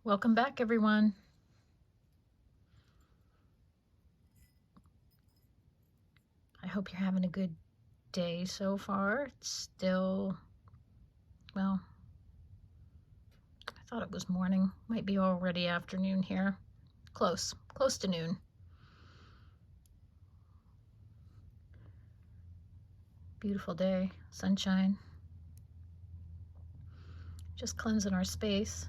Welcome back, everyone. I hope you're having a good day so far. It's still, well, I thought it was morning. Might be already afternoon here. Close to noon. Beautiful day, sunshine. Just cleansing our space.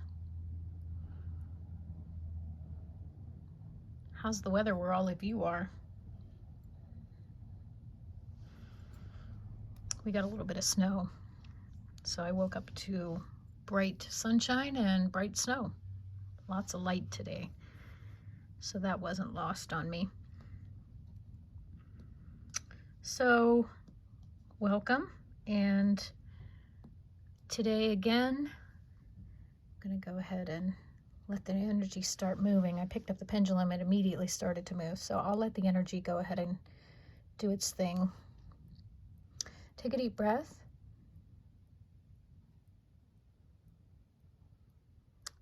How's the weather where all of you are? We got a little bit of snow. So I woke up to bright sunshine and bright snow. Lots of light today. So that wasn't lost on me. So welcome. And today again, I'm going to go ahead and let the energy start moving. I picked up the pendulum and immediately started to move. So I'll let the energy go ahead and do its thing. Take a deep breath.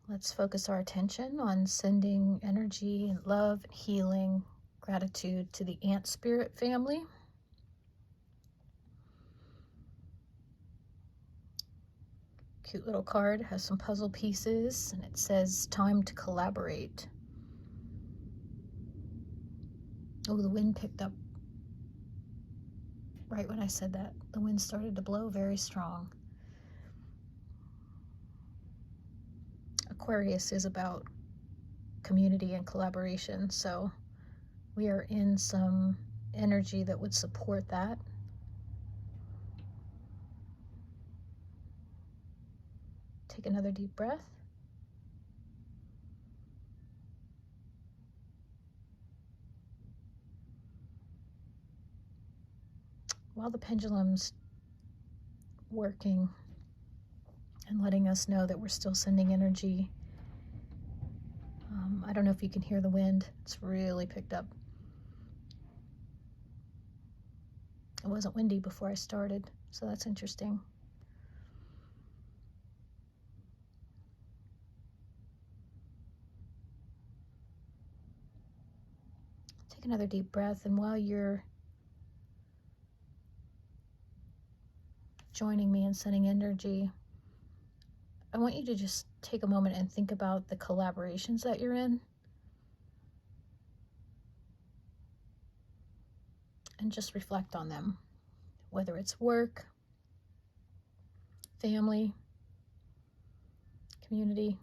Let's focus our attention on sending energy and love and healing, gratitude to the ant spirit family. Cute little card, has some puzzle pieces, and it says time to collaborate. Oh, the wind picked up right when I said that. The wind started to blow very strong. Aquarius is about community and collaboration, so we are in some energy that would support that. Take another deep breath. While the pendulum's working and letting us know that we're still sending energy, I don't know if you can hear the wind. It's really picked up. It wasn't windy before I started, so that's interesting. Take another deep breath, and while you're joining me in sending energy, I want you to just take a moment and think about the collaborations that you're in. And just reflect on them, whether it's work, family, community,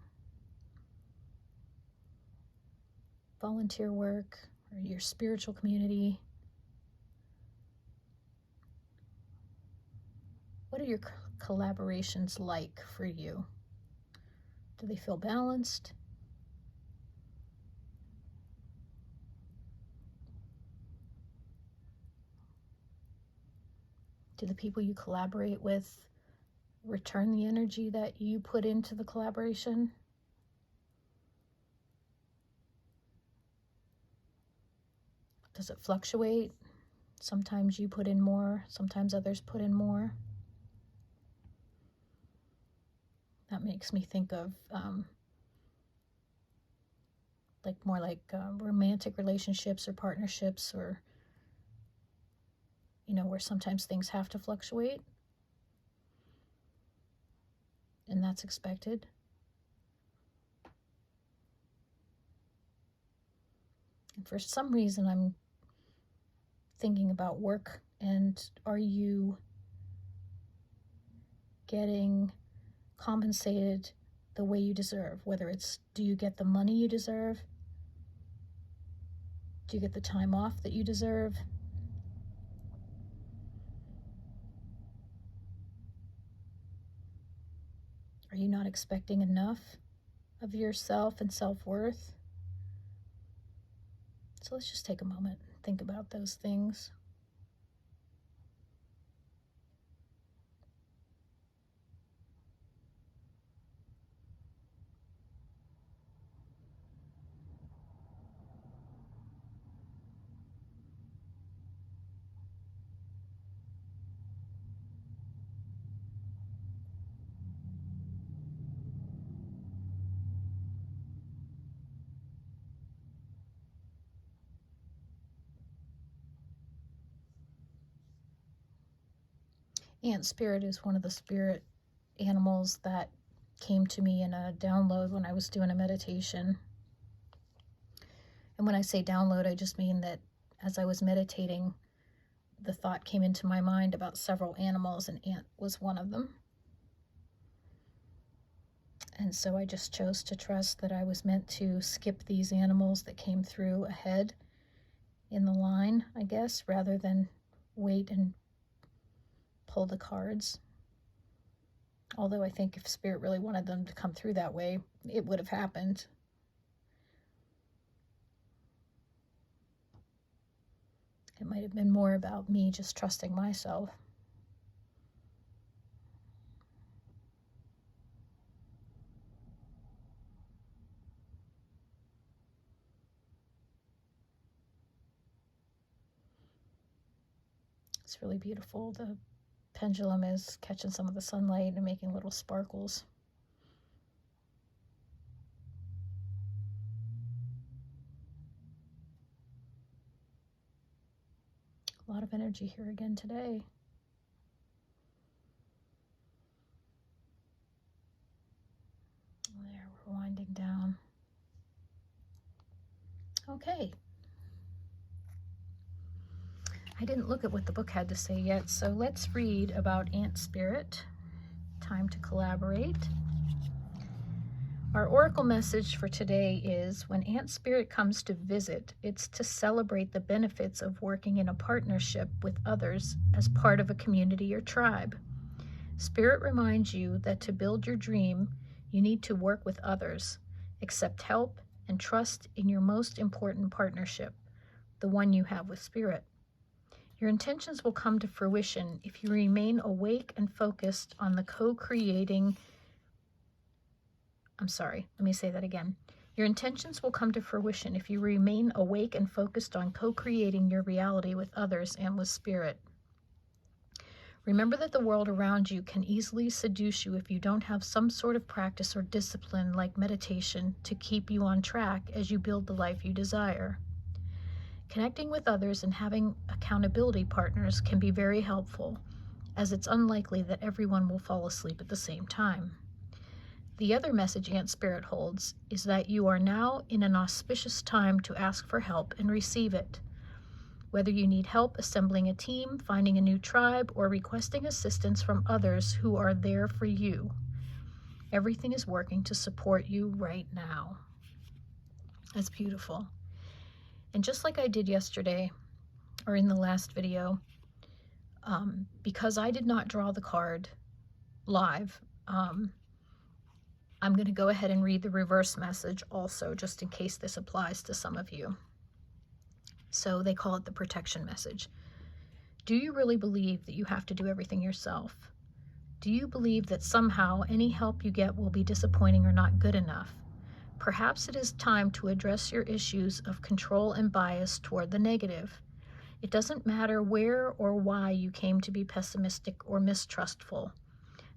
volunteer work, or your spiritual community. What are your collaborations like for you? Do they feel balanced? Do the people you collaborate with return the energy that you put into the collaboration? Does it fluctuate? Sometimes you put in more, sometimes others put in more. That makes me think of more like romantic relationships or partnerships, or where sometimes things have to fluctuate, and that's expected. And for some reason, I'm thinking about work, and are you getting compensated the way you deserve? Whether it's, do you get the money you deserve? Do you get the time off that you deserve? Are you not expecting enough of yourself and self-worth? So let's just take a moment and think about those things. Ant spirit is one of the spirit animals that came to me in a download when I was doing a meditation. And when I say download, I just mean that as I was meditating, the thought came into my mind about several animals, and ant was one of them. And so I just chose to trust that I was meant to skip these animals that came through ahead in the line, I guess, rather than wait and pull the cards. Although I think if Spirit really wanted them to come through that way, it would have happened. It might have been more about me just trusting myself. It's really beautiful. The pendulum is catching some of the sunlight and making little sparkles. A lot of energy here again today. There, we're winding down. Okay. I didn't look at what the book had to say yet, so let's read about Ant Spirit. Time to collaborate. Our oracle message for today is, when Ant Spirit comes to visit, it's to celebrate the benefits of working in a partnership with others as part of a community or tribe. Spirit reminds you that to build your dream, you need to work with others, accept help, and trust in your most important partnership, the one you have with Spirit. Your intentions will come to fruition if you remain awake and focused on the Your intentions will come to fruition if you remain awake and focused on co-creating your reality with others and with Spirit. Remember that the world around you can easily seduce you if you don't have some sort of practice or discipline like meditation to keep you on track as you build the life you desire. Connecting with others and having accountability partners can be very helpful, as it's unlikely that everyone will fall asleep at the same time. The other message Ant Spirit holds is that you are now in an auspicious time to ask for help and receive it. Whether you need help assembling a team, finding a new tribe, or requesting assistance from others who are there for you, everything is working to support you right now. That's beautiful. And just like I did yesterday, or in the last video, because I did not draw the card live, I'm going to go ahead and read the reverse message also, just in case this applies to some of you. So they call it the protection message. Do you really believe that you have to do everything yourself? Do you believe that somehow any help you get will be disappointing or not good enough? Perhaps it is time to address your issues of control and bias toward the negative. It doesn't matter where or why you came to be pessimistic or mistrustful.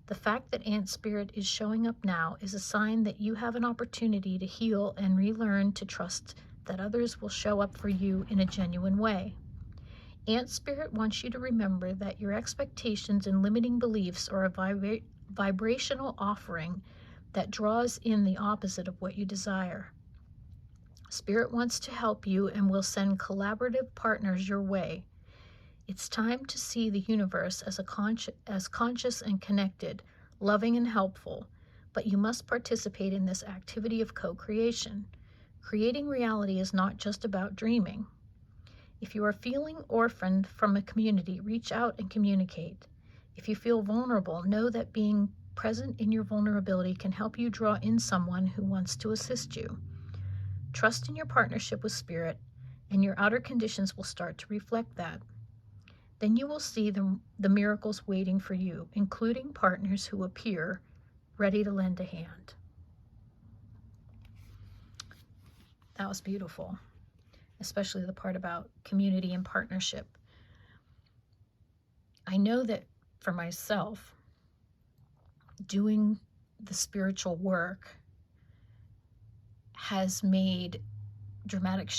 The fact that Ant Spirit is showing up now is a sign that you have an opportunity to heal and relearn to trust that others will show up for you in a genuine way. Ant Spirit wants you to remember that your expectations and limiting beliefs are a vibrational offering that draws in the opposite of what you desire. Spirit wants to help you and will send collaborative partners your way. It's time to see the universe as conscious and connected, loving and helpful, but you must participate in this activity of co-creation. Creating reality is not just about dreaming. If you are feeling orphaned from a community, reach out and communicate. If you feel vulnerable, know that being present in your vulnerability can help you draw in someone who wants to assist you. Trust in your partnership with Spirit, and your outer conditions will start to reflect that. Then you will see the miracles waiting for you, including partners who appear ready to lend a hand. That was beautiful, especially the part about community and partnership. I know that for myself, doing the spiritual work has made dramatic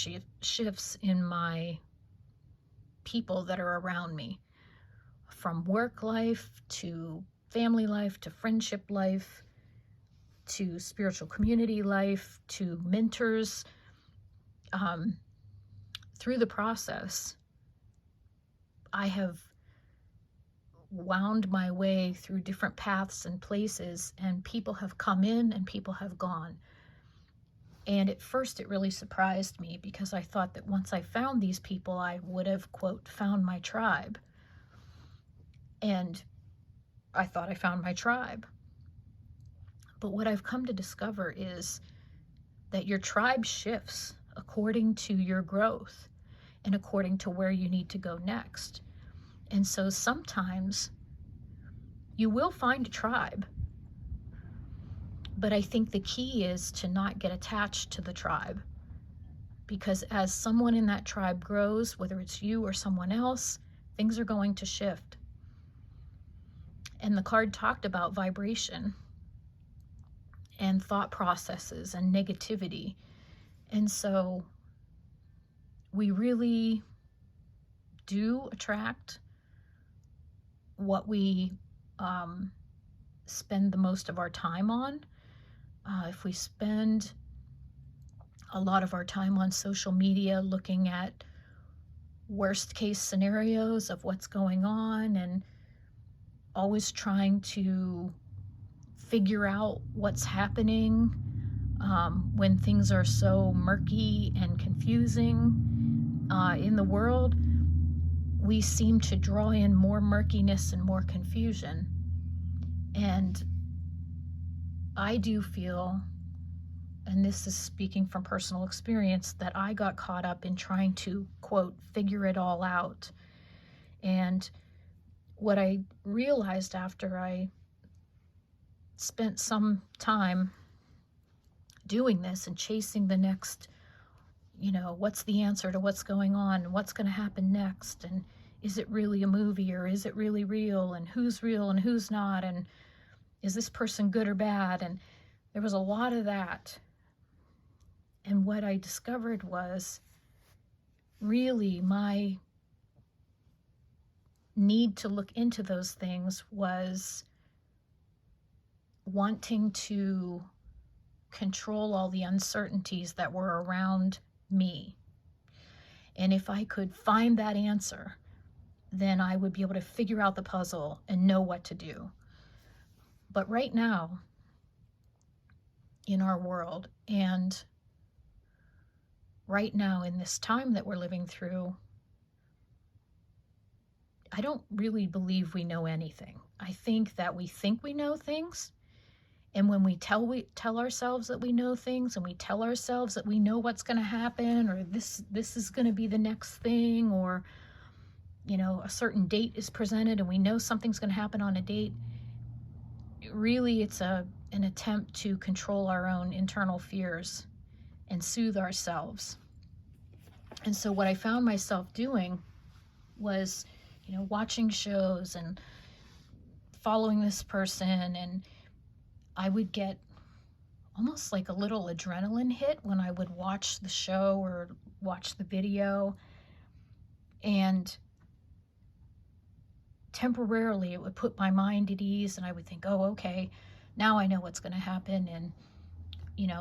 shifts in my people that are around me. from work life to family life to friendship life to spiritual community life to mentors. Through the process, I have wound my way through different paths and places, and people have come in and people have gone. And at first it really surprised me, because I thought that once I found these people, I would have, quote, found my tribe. And I thought I found my tribe. But what I've come to discover is that your tribe shifts according to your growth and according to where you need to go next. And so sometimes you will find a tribe, but I think the key is to not get attached to the tribe, because as someone in that tribe grows, whether it's you or someone else, things are going to shift. And the card talked about vibration and thought processes and negativity. And so we really do attract what we spend the most of our time on. If we spend a lot of our time on social media looking at worst case scenarios of what's going on and always trying to figure out what's happening when things are so murky and confusing in the world, we seem to draw in more murkiness and more confusion. And I do feel, and this is speaking from personal experience, that I got caught up in trying to, quote, figure it all out. And what I realized after I spent some time doing this and chasing the next, what's the answer to what's going on and what's going to happen next, and is it really a movie or is it really real, and who's real and who's not, and is this person good or bad? And there was a lot of that. And what I discovered was really my need to look into those things was wanting to control all the uncertainties that were around me. And if I could find that answer, then I would be able to figure out the puzzle and know what to do. But right now, in our world, and right now in this time that we're living through, I don't really believe we know anything. I think that we think we know things, and when we tell ourselves that we know things, and we tell ourselves that we know what's going to happen, or this is going to be the next thing, or a certain date is presented and we know something's going to happen on a date, really it's an attempt to control our own internal fears and soothe ourselves. And so what I found myself doing was, watching shows and following this person, and I would get almost like a little adrenaline hit when I would watch the show or watch the video, and temporarily it would put my mind at ease, and I would think, oh, okay, now I know what's going to happen, and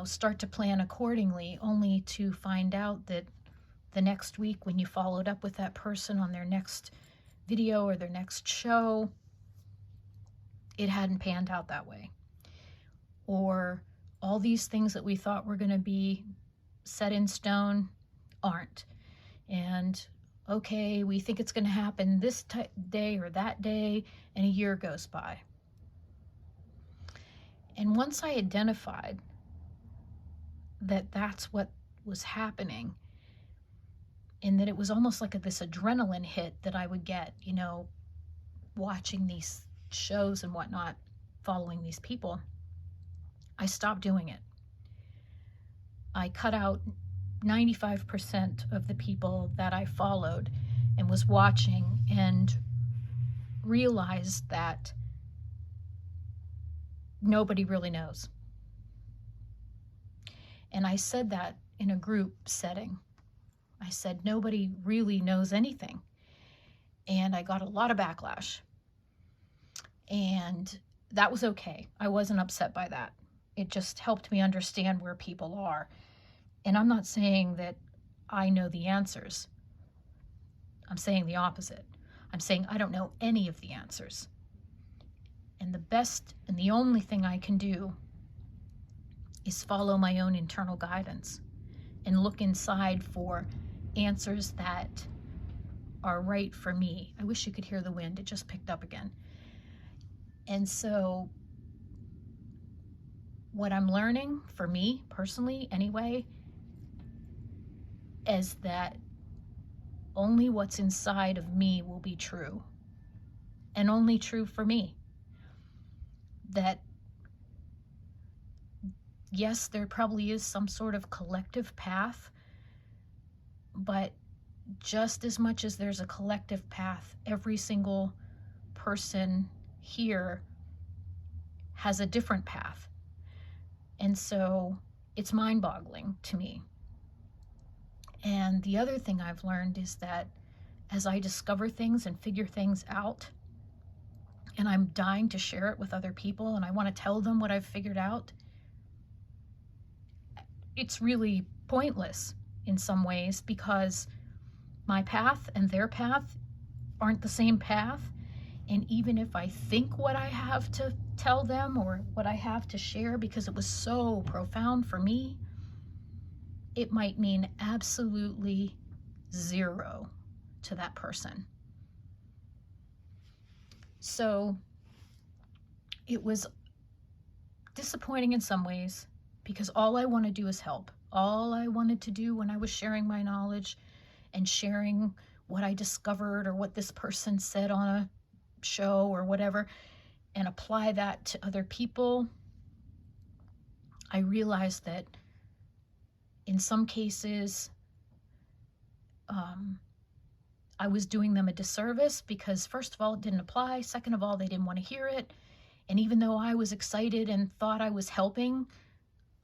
start to plan accordingly, only to find out that the next week when you followed up with that person on their next video or their next show, it hadn't panned out that way. Or all these things that we thought were going to be set in stone aren't. And okay, we think it's going to happen this day or that day, and a year goes by. And once I identified that that's what was happening, and that it was almost like this adrenaline hit that I would get, watching these shows and whatnot, following these people, I stopped doing it. I cut out 95% of the people that I followed and was watching, and realized that nobody really knows. And I said that in a group setting. I said, nobody really knows anything. and I got a lot of backlash. And that was okay. I wasn't upset by that. It just helped me understand where people are. And I'm not saying that I know the answers. I'm saying the opposite. I'm saying I don't know any of the answers. And the best and the only thing I can do is follow my own internal guidance and look inside for answers that are right for me. I wish you could hear the wind. It just picked up again. And so what I'm learning, for me personally anyway, is that only what's inside of me will be true, and only true for me. That yes, there probably is some sort of collective path, but just as much as there's a collective path, every single person here has a different path. And so it's mind-boggling to me. And the other thing I've learned is that as I discover things and figure things out, and I'm dying to share it with other people, and I want to tell them what I've figured out, it's really pointless in some ways, because my path and their path aren't the same path. And even if I think what I have to tell them or what I have to share, because it was so profound for me, it might mean absolutely zero to that person. So it was disappointing in some ways, because all I want to do is help. All I wanted to do when I was sharing my knowledge and sharing what I discovered or what this person said on a show or whatever, and apply that to other people, I realized that in some cases, I was doing them a disservice, because first of all, it didn't apply. Second of all, they didn't want to hear it. And even though I was excited and thought I was helping,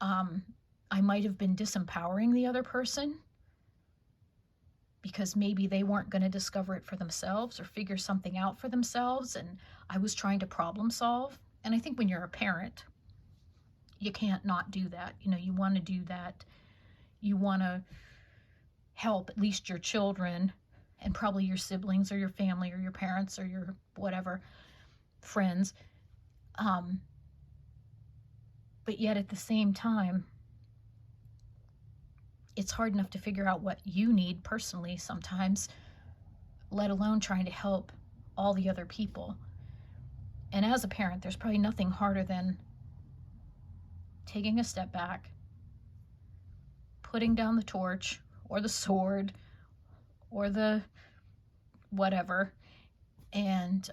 I might have been disempowering the other person, because maybe they weren't going to discover it for themselves or figure something out for themselves, and I was trying to problem solve. And I think when you're a parent, you can't not do that. You know, you want to do that. You want to help at least your children, and probably your siblings or your family or your parents or your whatever, friends. But yet at the same time, it's hard enough to figure out what you need personally sometimes, let alone trying to help all the other people. And as a parent, there's probably nothing harder than taking a step back, putting down the torch or the sword or the whatever, and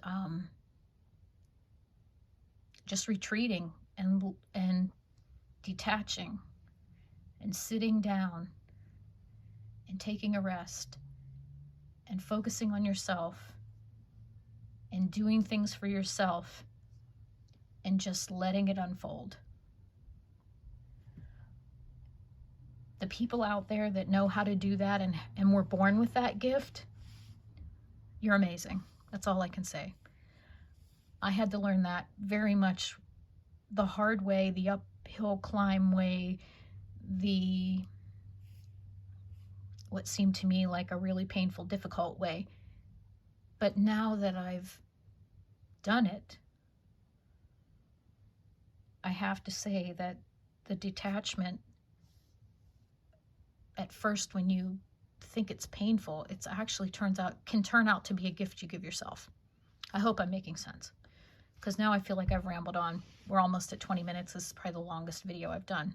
just retreating and detaching and sitting down and taking a rest and focusing on yourself and doing things for yourself and just letting it unfold. The people out there that know how to do that and were born with that gift, you're amazing. That's all I can say. I had to learn that very much the hard way, the uphill climb way, what seemed to me like a really painful, difficult way. But now that I've done it, I have to say that the detachment, at first when you think it's painful, it's actually can turn out to be a gift you give yourself. I hope I'm making sense, because now I feel like I've rambled on. We're almost at 20 minutes. This is probably the longest video I've done.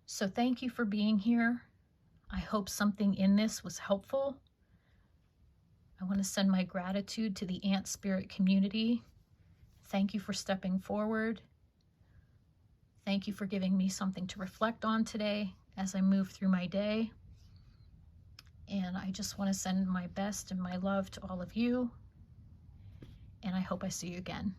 So thank you for being here. I hope something in this was helpful. I want to send my gratitude to the Ant Spirit community. Thank you for stepping forward. Thank you for giving me something to reflect on today as I move through my day. And I just want to send my best and my love to all of you. And I hope I see you again.